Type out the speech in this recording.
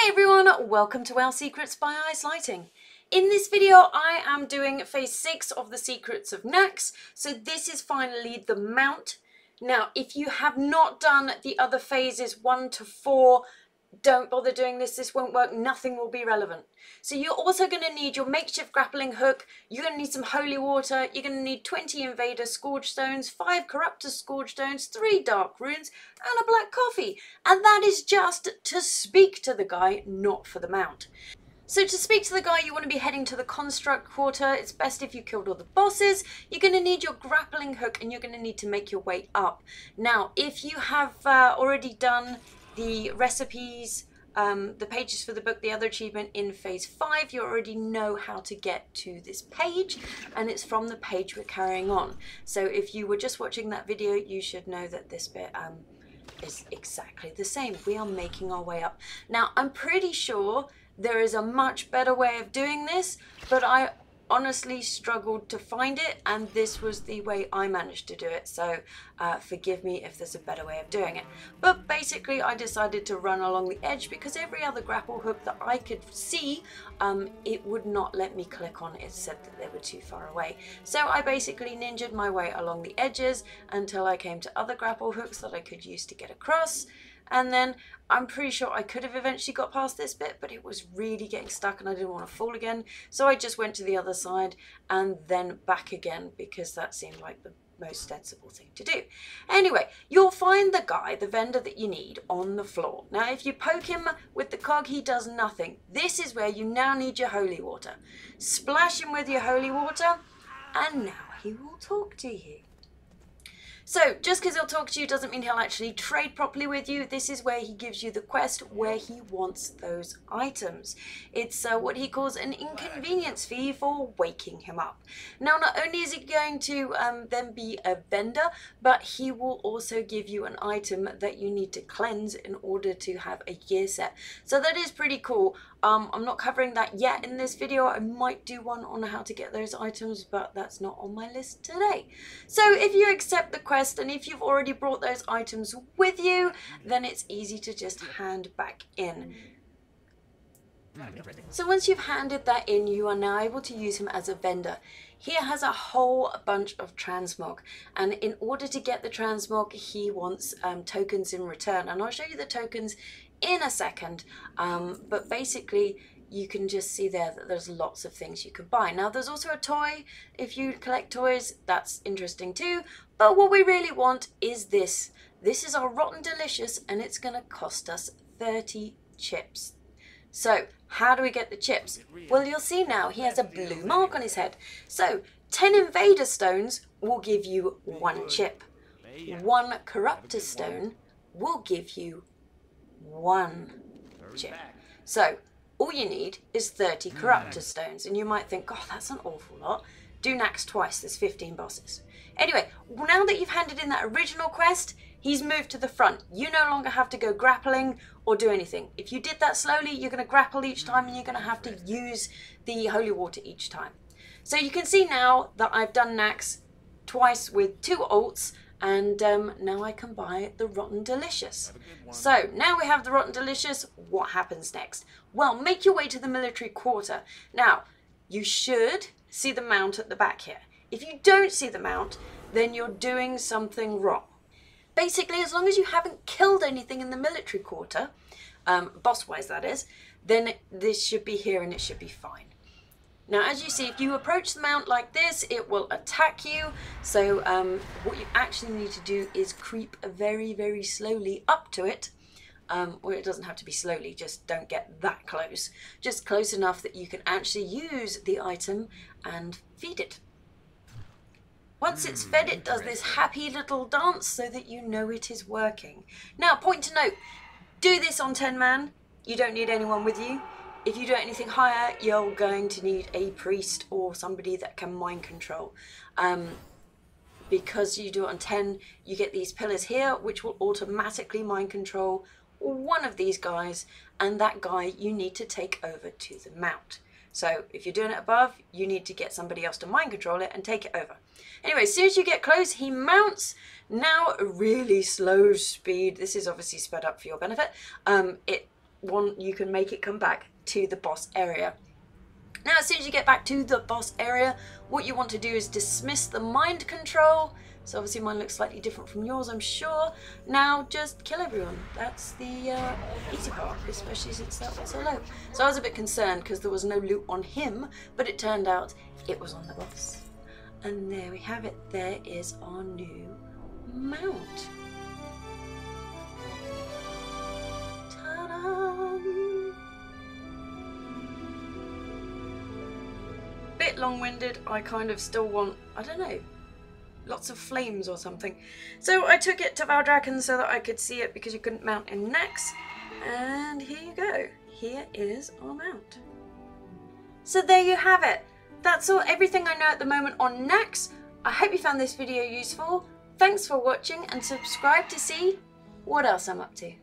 Hi everyone, welcome to Our Secrets by Ice Lighting. In this video I am doing phase 6 of the Secrets of Nax, so this is finally the mount. Now if you have not done the other phases 1 to 4, don't bother doing this won't work, nothing will be relevant. So you're also going to need your makeshift grappling hook, you're going to need some holy water, you're going to need 20 invader scourge stones, 5 corruptor scourge stones, 3 dark runes and a black coffee. And that is just to speak to the guy, not for the mount. So to speak to the guy, you want to be heading to the construct quarter. It's best if you killed all the bosses. You're going to need your grappling hook and you're going to need to make your way up. Now if you have already done the recipes, the pages for the book, the other achievement in phase 5, you already know how to get to this page, and it's from the page we're carrying on. So if you were just watching that video, you should know that this bit is exactly the same. We are making our way up. Now I'm pretty sure there is a much better way of doing this, but I honestly struggled to find it, and this was the way I managed to do it, so forgive me if there's a better way of doing it. But basically I decided to run along the edge because every other grapple hook that I could see, it would not let me click on. It said that they were too far away. So I basically ninja'd my way along the edges until I came to other grapple hooks that I could use to get across. And then I'm pretty sure I could have eventually got past this bit, but it was really getting stuck and I didn't want to fall again. So I just went to the other side and then back again because that seemed like the most sensible thing to do. Anyway, you'll find the guy, the vendor that you need, on the floor. Now if you poke him with the cog, he does nothing. This is where you now need your holy water. Splash him with your holy water and now he will talk to you. So just because he'll talk to you doesn't mean he'll actually trade properly with you. This is where he gives you the quest where he wants those items. It's what he calls an inconvenience fee for waking him up. Now not only is he going to then be a vendor, but he will also give you an item that you need to cleanse in order to have a gear set. So that is pretty cool. I'm not covering that yet in this video. I might do one on how to get those items, but that's not on my list today. So if you accept the quest and if you've already brought those items with you, then it's easy to just hand back in. So once you've handed that in, you are now able to use him as a vendor. He has a whole bunch of transmog, and in order to get the transmog, he wants tokens in return. And I'll show you the tokens in a second, but basically you can just see there that there's lots of things you can buy. Now there's also a toy. If you collect toys, that's interesting too, but what we really want is this. This is our Rotten Delicious and it's going to cost us 30 chips. So how do we get the chips? Well, you'll see now he has a blue mark on his head. So 10 invader stones will give you 1 chip. 1 corruptor stone will give you 1 chip. So all you need is 30 corruptor stones, and you might think, oh, that's an awful lot. Do Nax twice, there's 15 bosses. Anyway, now that you've handed in that original quest, he's moved to the front. You no longer have to go grappling or do anything. If you did that slowly, you're going to grapple each time and you're going to have to use the holy water each time. So you can see now that I've done Nax twice with 2 ults, and now I can buy the Rotten Delicious. So now we have the Rotten Delicious. What happens next? Well, make your way to the military quarter. Now you should see the mount at the back here. If you don't see the mount, then you're doing something wrong. Basically, as long as you haven't killed anything in the military quarter, boss wise that is, then this should be here and it should be fine. Now, as you see, if you approach the mount like this, it will attack you. So what you actually need to do is creep very, very slowly up to it. Or it doesn't have to be slowly, just don't get that close. Just close enough that you can actually use the item and feed it. Once it's fed, it does this happy little dance so that you know it is working. Now, point to note, do this on 10 man. You don't need anyone with you. If you do anything higher, you're going to need a priest or somebody that can mind control. Because you do it on 10, you get these pillars here, which will automatically mind control one of these guys, and that guy you need to take over to the mount. So if you're doing it above, you need to get somebody else to mind control it and take it over. Anyway, as soon as you get close, he mounts. Now a really slow speed. This is obviously sped up for your benefit. It you can make it come back to the boss area. Now, as soon as you get back to the boss area, what you want to do is dismiss the mind control. So obviously mine looks slightly different from yours, I'm sure. Now just kill everyone. That's the easy part, especially since that was so low. So I was a bit concerned because there was no loot on him, but it turned out it was on the boss. And there we have it. There is our new mount. Ta-da! Bit long-winded. I kind of still want, I don't know, lots of flames or something. So I took it to Valdrakken so that I could see it because you couldn't mount in Naxx. And here you go. Here is our mount. So there you have it. That's everything I know at the moment on Naxx. I hope you found this video useful. Thanks for watching and subscribe to see what else I'm up to.